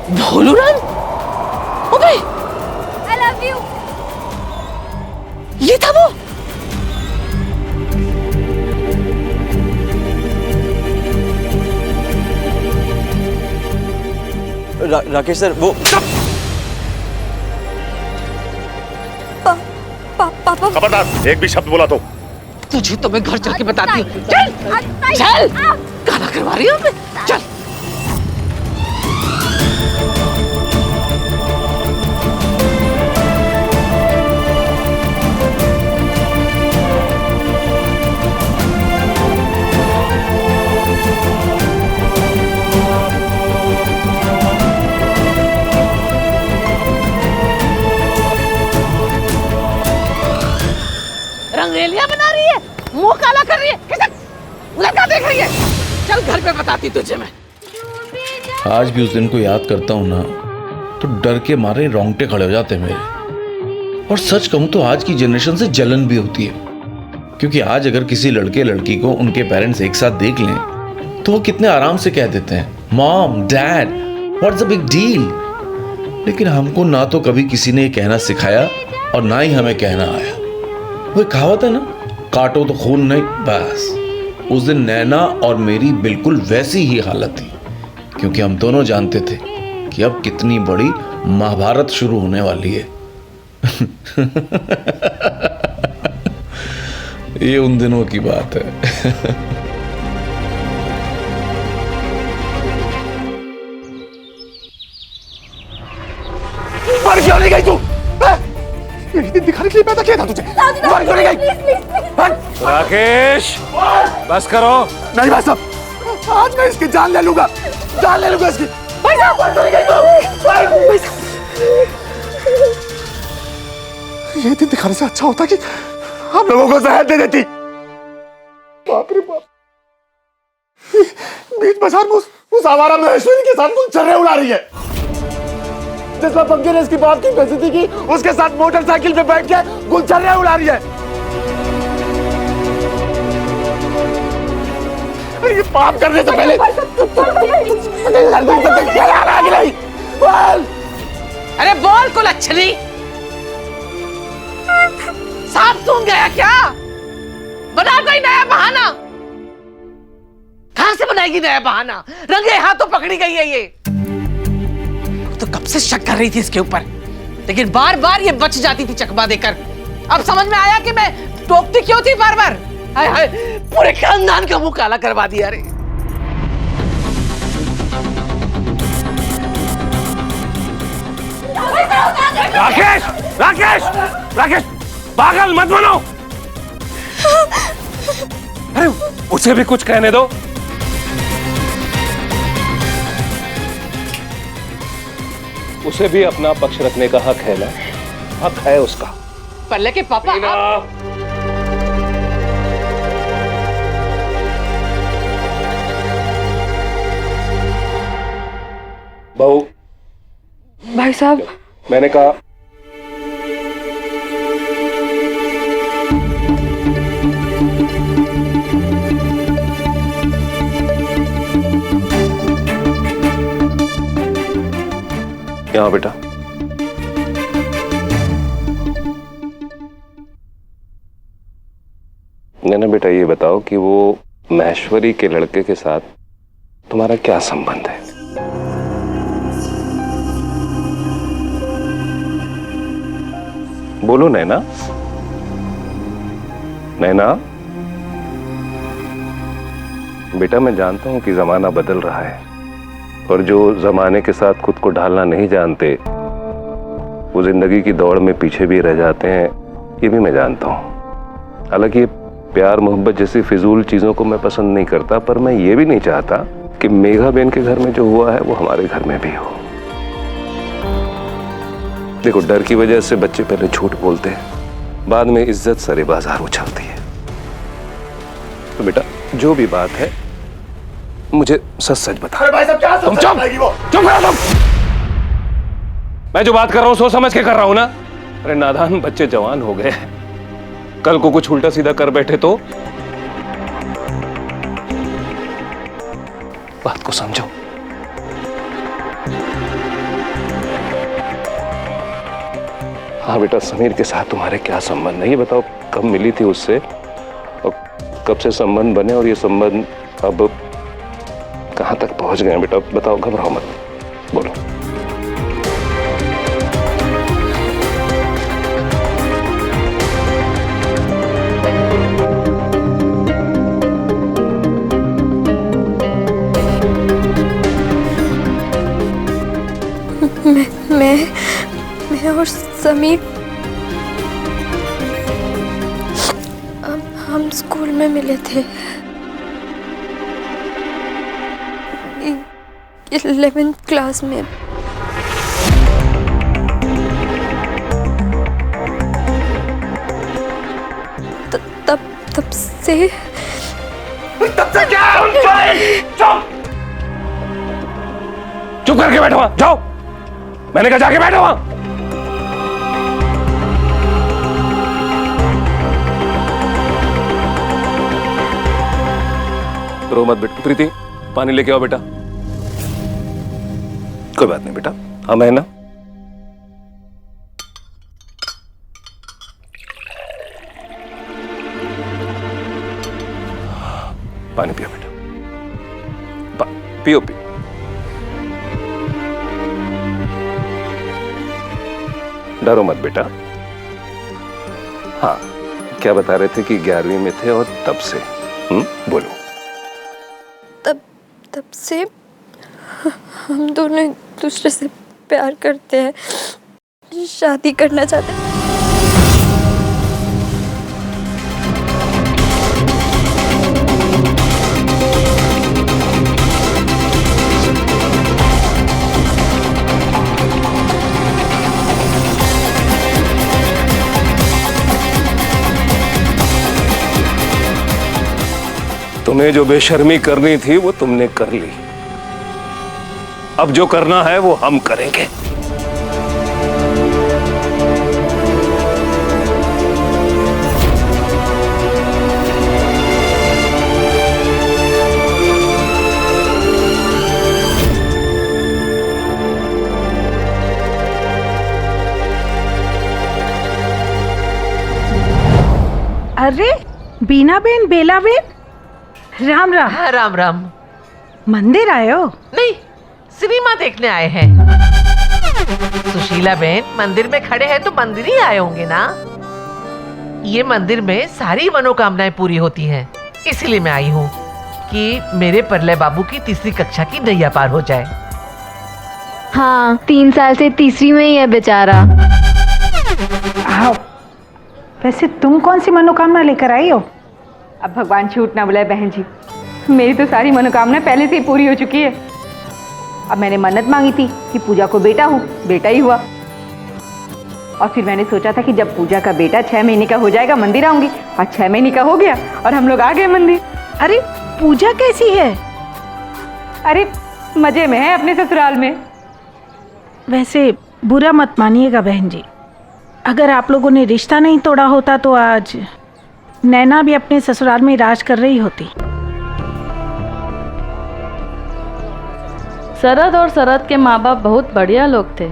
भोलूराम, अबे I love you. ये था वो। राकेश सर, वो पापा खबरदार, एक भी शब्द बोला तो तुझे तो मैं घर चल के बताती हूँ। चल चल, गाना करवा रही हूँ। चल रंगरेलियां बना रही है, मुंह काला कर रही है, किसे लड़का देख रही है। चल घर पे बताती तुझे मैं। आज भी उस दिन को याद करता हूँ ना तो डर के मारे रोंगटे खड़े हो जाते हैं मेरे। और सच कहूँ तो आज की जनरेशन से जलन भी होती है, क्योंकि आज अगर किसी लड़के लड़की को उनके पेरेंट्स एक साथ देख लें तो वो कितने आराम से कह देते हैं mom dad what's the big deal. लेकिन हमको ना तो कभी किसी ने ये कहना सिखाया और ना ही हमें कहना आया। वो कहावत है ना, काटो तो खून नहीं। बस उस दिन नैना और मेरी बिल्कुल वैसी ही हालत थी, क्योंकि हम दोनों जानते थे कि अब कितनी बड़ी महाभारत शुरू होने वाली है। ये उन दिनों की बात है। मर क्यों नहीं गई तू? यही दिन दिखाने के लिए पैदा किया था तुझे। मर क्यों नहीं गई? राकेश, बस करो। नहीं भाई साहब, आज मैं इसकी जान ले लूंगा, जान ले लूंगा इसकी। भाई साहब, मर क्यों नहीं गई तू? भाई साहब, ये दिन दिखाने से अच्छा होता कि हम लोगों को जहर दे देती। बाप रे बाप, बीच बाजार में उस आवारा महेश्वरी के साथ गुलछर्रे उड़ा रही है। जिसमें पंखे ने इसकी बाप की बेइज्जती की, उसके साथ मोटरसाइकिल पे बैठ के गुलछर्रे उड़ा रही है। ये पाप करने से पहले बोल। अरे बोल कुलच्छनी, सांप सूंघ गया क्या? बना कोई नया बहाना। कहां से बनाएगी नया बहाना? रंगे हाथों पकड़ी गई है ये। तो कब से शक कर रही थी इसके ऊपर, लेकिन बार बार ये बच जाती थी चकमा देकर। अब समझ में आया कि मैं टोकती क्यों थी बार बार। हाय हाय, पूरे खानदान का मुंह काला करवा दिया रे। राकेश, राकेश, राकेश, पागल मत बनो। अरे उसे भी कुछ कहने दो। उसे भी अपना पक्ष रखने का हक है ना, हक है उसका। पल्ले के पापा बहू, भाई साहब, मैंने कहा यहाँ बेटा। नैना बेटा, ये बताओ कि वो महेश्वरी के लड़के के साथ तुम्हारा क्या संबंध है? बोलो नैना। नैना बेटा, मैं जानता हूं कि जमाना बदल रहा है और जो जमाने के साथ खुद को ढालना नहीं जानते वो जिंदगी की दौड़ में पीछे भी रह जाते हैं, ये भी मैं जानता हूं। हालांकि प्यार मोहब्बत जैसी फिजूल चीजों को मैं पसंद नहीं करता, पर मैं ये भी नहीं चाहता कि मेघा बेन के घर में जो हुआ है वो हमारे घर में भी हो। देखो, डर की वजह से बच्चे पहले झूठ बोलते हैं, बाद में इज्जत सरे बाजार उछलती है। तो बेटा, जो भी बात है मुझे सच सच बता। अरे भाई साहब, क्या तुम चुप करो तुम। मैं जो बात कर रहा हूं सोच समझ के कर रहा हूं ना। अरे नादान बच्चे जवान हो गए, कल को कुछ उल्टा सीधा कर बैठे तो। बात को समझो। हाँ बेटा, समीर के साथ तुम्हारे क्या संबंध है ये बताओ। कब मिली थी उससे और कब से संबंध बने, और ये संबंध अब कहाँ तक पहुंच गए हैं बेटा? बताओ, घबराओ मत, बोलो। मैं और समीर हम स्कूल में मिले थे। 11th क्लास में। तब से क्या? चुप करके बैठो वहां, जाओ। मैंने कहा जाके बैठो वहां। रो मत बेटा। प्रीति, पानी लेके आओ बेटा। कोई बात नहीं बेटा, हम है ना। पानी पियो बेटा, पियो पियो। डरो मत बेटा। हाँ, क्या बता रहे थे कि 11वीं में थे और तब से? बोलो। तब से हम दोनों एक दूसरे से प्यार करते हैं, शादी करना चाहते हैं। तुम्हें जो बेशर्मी करनी थी वो तुमने कर ली। अब जो करना है वो हम करेंगे। अरे बीना बेन, बेला बेन, राम राम। हाँ, राम राम। मंदिर आए हो? नहीं, सिनेमा देखने आए हैं। सुशीला बहन, मंदिर में खड़े हैं तो मंदिर ही आए होंगे ना। ये मंदिर में सारी मनोकामनाएं पूरी होती हैं, इसीलिए मैं आई हूँ कि मेरे परले बाबू की 3री कक्षा की नैया पार हो जाए। हाँ, 3 साल से 3री में ही है बेचारा। आओ। वैसे तुम कौन सी मनोकामना लेकर आई हो? अब भगवान झूठ ना बुलाए बहन जी, मेरी तो सारी मनोकामना पहले से ही पूरी हो चुकी है। अब मैंने मन्नत मांगी थी कि पूजा को बेटा हो, बेटा ही हुआ। और फिर मैंने सोचा था कि जब पूजा का बेटा 6 महीने का हो जाएगा मंदिर आऊंगी, और 6 महीने का हो गया और हम लोग आ गए मंदिर। अरे पूजा कैसी है? अरे मजे में है अपने ससुराल में। वैसे बुरा मत मानिएगा बहन जी, अगर आप लोगों ने रिश्ता नहीं तोड़ा होता तो आज नैना भी अपने ससुराल में राज कर रही होती। शरद और शरद के माँ बाप बहुत बढ़िया लोग थे।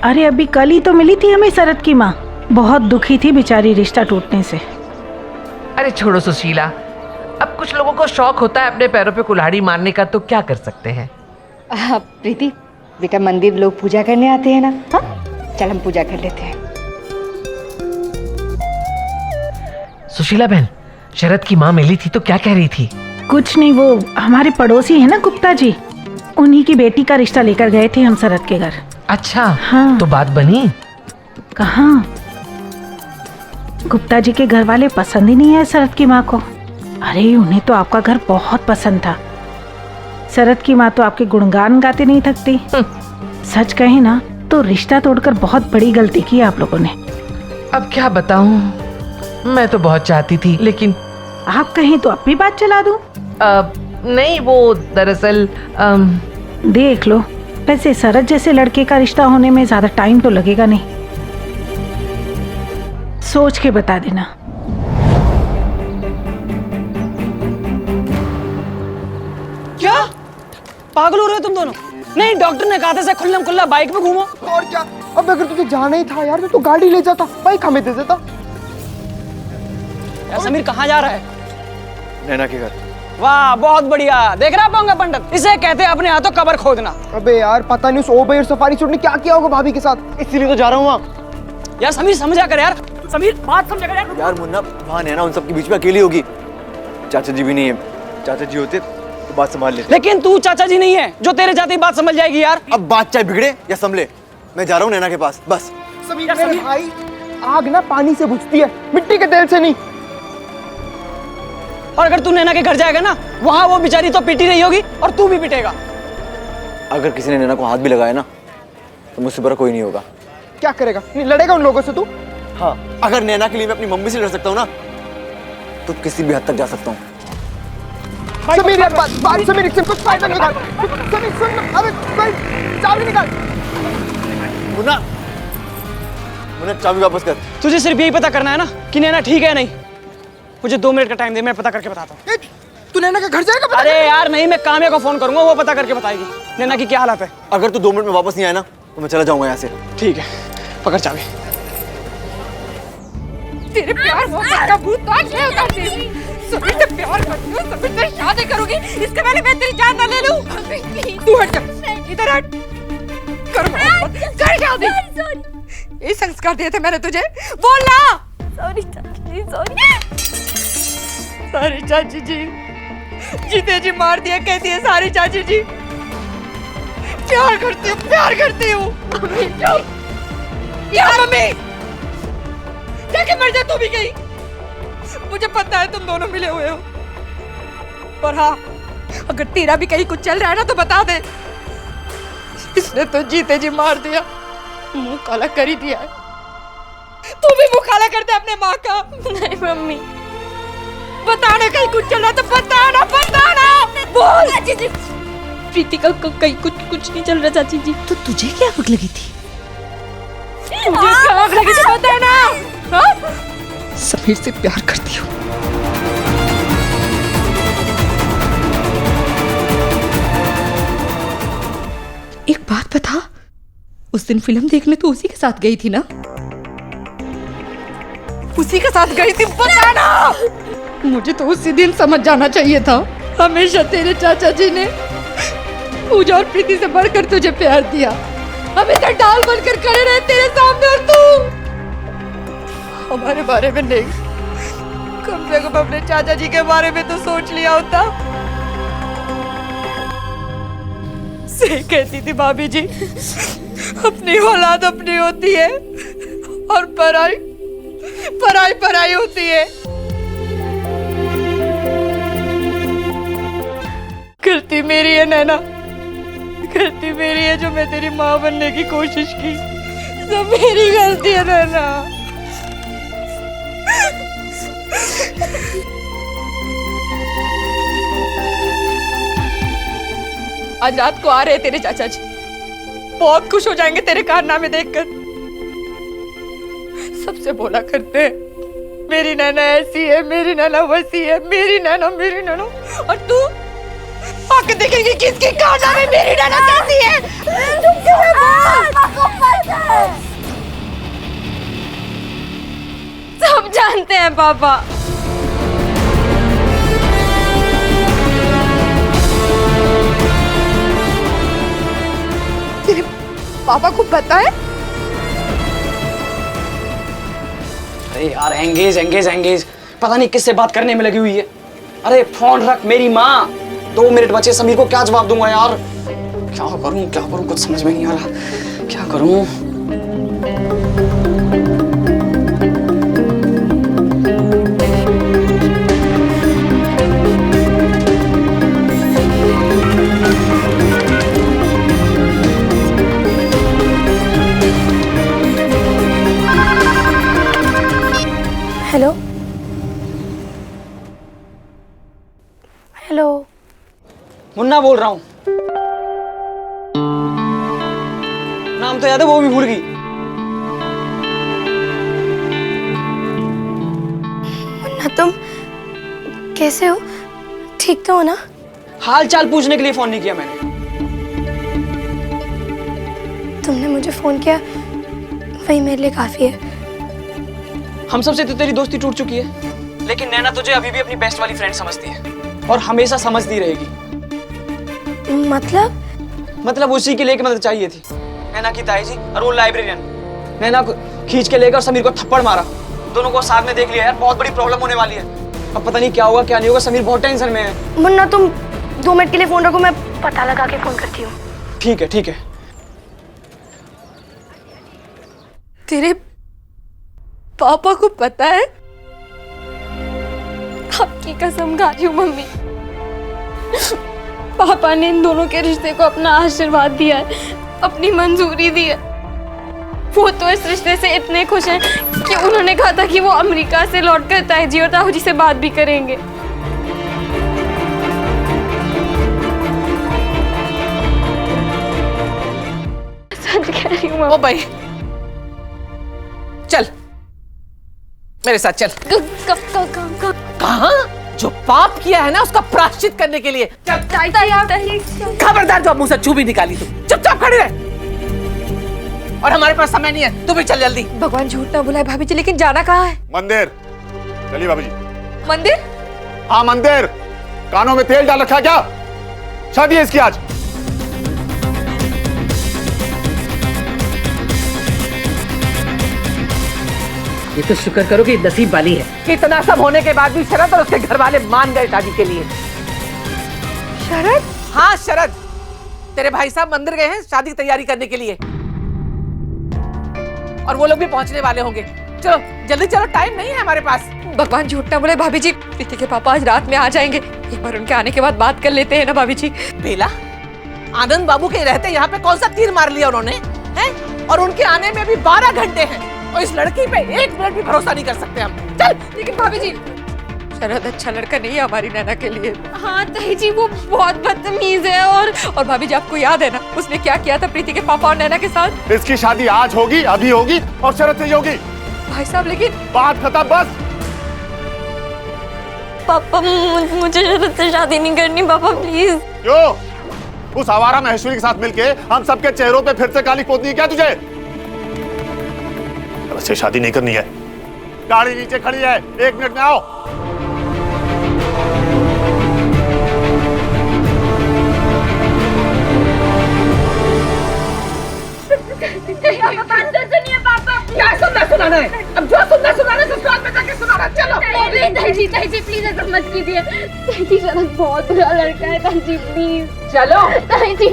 अरे अभी कल ही तो मिली थी हमें शरद की माँ, बहुत दुखी थी बेचारी रिश्ता टूटने से। अरे छोड़ो सुशीला, अब कुछ लोगों को शौक होता है अपने पैरों पे कुल्हाड़ी मारने का, तो क्या कर सकते हैं। प्रीति बेटा, मंदिर लोग पूजा करने आते हैं ना। हाँ, चल हम पूजा कर लेते हैं। सुशीला बहन, शरद की माँ मिली थी तो क्या कह रही थी? कुछ नहीं, वो हमारे पड़ोसी है ना गुप्ता जी, उन्हीं की बेटी का रिश्ता लेकर गए थे हम शरद के घर। अच्छा, हाँ। तो बात बनी? कहाँ, गुप्ता जी के घर वाले पसंद ही नहीं है शरद की माँ को। अरे उन्हें तो आपका घर बहुत पसंद था। शरद की माँ तो आपके गुणगान गाते नहीं थकती। सच कहे ना तो रिश्ता तोड़कर बहुत बड़ी गलती की आप लोगों ने। अब क्या बताऊं, मैं तो बहुत चाहती थी, लेकिन आप कहें तो अब भी बात चला दूं? नहीं, वो दरअसल देख लो, वैसे शरद जैसे लड़के का रिश्ता होने में ज्यादा टाइम तो लगेगा नहीं, सोच के बता देना। क्या पागल हो रहे हो तुम दोनों? नहीं, डॉक्टर ने कहा था खुल्लम खुल्ला बाइक पे घूमो। और क्या, अब अगर तुझे जाना ही था यार तो गाड़ी ले जाता, बाइक हमें दे देता। यार समीर कहाँ जा रहा है? नैना के घर। वाह बहुत बढ़िया। देख रहा पाऊंगा पंडित, इसे कहते हैं अपने हाथों कबर खोदना। अबे यार पता नहीं उस ओबे और सफारी सूट ने क्या किया होगा भाभी के साथ, इसीलिए तो जा रहा हूँ वहाँ। यार समीर समझा कर यार, समीर बात समझा कर यार। यार मुन्ना वहाँ नैना उन सबके बीच में अकेली होगी, चाचा जी भी नहीं है, चाचा जी होते तो बात संभाल लेते। लेकिन तू चाचा जी नहीं है जो तेरे जाते ही बात समझ जाएगी यार। अब बात चाहे बिगड़े या संभले, मैं जा रहा हूँ नैना के पास बस। समीर मेरे भाई, आग ना पानी से बुझती है, मिट्टी के तेल से नहीं। और अगर तू नैना के घर जाएगा ना, वहाँ वो बेचारी तो पीटी रही होगी और तू भी पिटेगा। अगर किसी ने नैना को हाथ भी लगाया ना तो मुझसे बड़ा कोई नहीं होगा। क्या करेगा? नहीं लड़ेगा उन लोगों से तू? हाँ, अगर नैना के लिए मैं अपनी मम्मी से लड़ सकता हूँ ना तो किसी भी हद तक जा सकता हूँ। समीर यार बात समीर इससे कुछ फायदा निकाल। समीर सुन ना, अबे भाई चाबी निकाल। मुन्ना मुन्ना चाबी वापस कर। तुझे सिर्फ यही पता करना है ना कि नैना ठीक है नहीं। मुझे 2 मिनट का टाइम दे, मैं पता करके बताता हूँ। तू नैना के घर जाएगा? अरे यार नहीं, मैं काम्या को फोन करूंगा, वो पता करके बताएगी नैना की क्या हालत है। अगर तू 2 मिनट में वापस नहीं आया ना तो मैं चला जाऊंगा यहाँ से। ठीक है, पकड़ चाबी। तेरे प्यार मोहब्बत का भूत तो आज नहीं उतार दे। सभी से प्यार करती हूँ, सभी से शादी करूंगी, इसके पहले मैं तेरी जान ना ले लूं। तू हट जा, इधर हट। कर मोहब्बत, कर शादी। ये संस्कार दिए थे मैंने तुझे, बोल ना। सॉरी चाची, सॉरी। सॉरी चाची जी, जीते जी मार दिया कहती है सारी चाची जी। प्यार करती हूँ। मम्मी चुप। या मम्मी जाके मर जा तू भी कहीं। मुझे पता है तुम दोनों मिले हुए हो, और हाँ अगर तेरा भी कहीं कुछ चल रहा है ना तो बता दे। इसने तो जीते जी मार दिया, मुंह काला कर ही दिया है। तू भी मुंह काला कर दे अपने माँ का। नहीं मम्मी, बताना कहीं कुछ चल रहा तो बताना बोल। चाची जी प्रीति का कहीं कुछ नहीं चल रहा चाची जी। तो तुझे क्या आग लगी थी? मुझे क्या आग लगी थी बताना। हाँ? समीर से प्यार करती हूँ। एक बात बता, उस दिन फिल्म देखने तो उसी के साथ गई थी ना? उसी के साथ गई थी, बताना। मुझे तो उसी दिन समझ जाना चाहिए था। हमेशा तेरे चाचा जी ने पूजा और प्रीति से बढ़कर तुझे प्यार दिया। हमेशा डाल बनकर खड़े रहे तेरे सामने, और तू हमारे बारे में नहीं, कम से कम अपने चाचा जी के बारे में तो सोच लिया होता। सही कहती थी भाभी जी, अपनी औलाद अपनी होती है और पराई होती है। गलती मेरी है नैना, गलती मेरी है जो मैं तेरी माँ बनने की कोशिश की। सब मेरी गलती है नैना। आज रात को आ रहे तेरे चाचा जी, बहुत खुश हो जाएंगे तेरे कारनामे देखकर। सबसे बोला करते हैं मेरी नैना ऐसी है, मेरी नैना वैसी है, मेरी नैना। और तू आके देखेंगे किसकी कारनामे मेरी नैना कैसी है। सब जानते हैं पापा। तेरे पापा को पता है? अरे यार एंगेज, पता नहीं किससे बात करने में लगी हुई है। अरे फोन रख, मेरी माँ। 2 मिनट बचे, समीर को क्या जवाब दूंगा यार? क्या करूं कुछ समझ में नहीं आ रहा, क्या करूं? हेलो, मुन्ना बोल रहा हूँ। नाम तो याद है, वो भी भूल गई। मुन्ना तुम कैसे हो? ठीक तो हो ना? हाल चाल पूछने के लिए फोन नहीं किया मैंने। तुमने मुझे फोन किया वही मेरे लिए काफी है। हम सबसे तो तेरी दोस्ती टूट चुकी है, लेकिन नैना तुझे अभी भी अपनी बेस्ट वाली फ्रेंड समझती है और हमेशा समझती रहेगी। मतलब उसी के लिए कि मदद चाहिए थी, नैना की ताई जी और वो लाइब्रेरियन। नैना को खींच के लेकर समीर को थप्पड़ मारा, दोनों को साथ में देख लिया यार, बहुत बड़ी प्रॉब्लम होने वाली है। अब पता नहीं क्या होगा क्या नहीं होगा, समीर बहुत टेंशन में है। मुन्ना तुम 2 मिनट के लिए फोन रखो, मैं पता लगा के फोन करती हूँ। ठीक है ठीक है। तेरे पापा को पता है? आपकी कसम खा रही हूँ मम्मी, पापा ने इन दोनों के रिश्ते को अपना आशीर्वाद दिया है, अपनी मंजूरी दी है। वो तो इस रिश्ते से इतने खुश हैं कि उन्होंने कहा था कि वो अमेरिका से लौटकर ताई जी और ताऊ जी से बात भी करेंगे। सच कह रही हूँ। ओ भाई चल मेरे साथ चल। कहाँ? जो पाप किया है ना उसका प्रायश्चित करने के लिए चल। खबरदार जो मुंह से छू भी निकाली तू, चुपचाप खड़ी रह। और हमारे पास समय नहीं है, तू भी चल जल्दी। भगवान झूठ ना बुलाए भाभी जी, लेकिन जाना कहाँ है? मंदिर। चलिए भाभी जी। मंदिर? हाँ मंदिर। कानों में तेल डाल रखा है क्या? शादी है इसकी आज। ये तो शुक्र करो कि नसीब वाली है। इतना सब होने के बाद भी शरद और उसके घर वाले मान गए शादी के लिए। शरद? हाँ शरद, तेरे भाई साहब मंदिर गए हैं शादी की तैयारी करने के लिए और वो लोग भी पहुंचने वाले होंगे। चलो जल्दी चलो, टाइम नहीं है हमारे पास। भगवान झूठ ना बोले भाभी जी, प्रीति के पापा आज रात में आ जाएंगे, एक बार उनके आने के बाद बात कर लेते हैं ना भाभी जी। बेला, आनंद बाबू के रहते यहाँ पे कौन सा तीर मार लिया उन्होंने हैं? और उनके आने में भी 12 घंटे हैं और इस लड़की पे 1 मिनट भी भरोसा नहीं कर सकते हम। चल। लेकिन भाभी जी शरद अच्छा लड़का नहीं है हमारी नैना के लिए। हाँ ताई जी वो बहुत बदतमीज है। और भाभी जी आपको याद है ना उसने क्या किया था प्रीति के पापा और नैना के साथ? इसकी शादी आज होगी, अभी होगी और शरद से ही होगी। भाई साहब लेकिन बात खत्म बस। पापा मुझे शरद से शादी नहीं करनी पापा प्लीज। क्यों? उस आवारा महेश्वरी के साथ मिलके हम सबके चेहरों पे फिर से काली पोतनी है क्या तुझे? शरद से शादी नहीं करनी है। गाड़ी नीचे खड़ी है, 1 मिनट में आओ। क्या सुनाना है? अब जो सुनाना है ससुराल में जाके सुनाना। चलो। ताई जी प्लीज ऐसा मत कीजिए। ताई जी शरद बहुत बुरा लड़का है, ताई जी प्लीज। चलो। ताई जी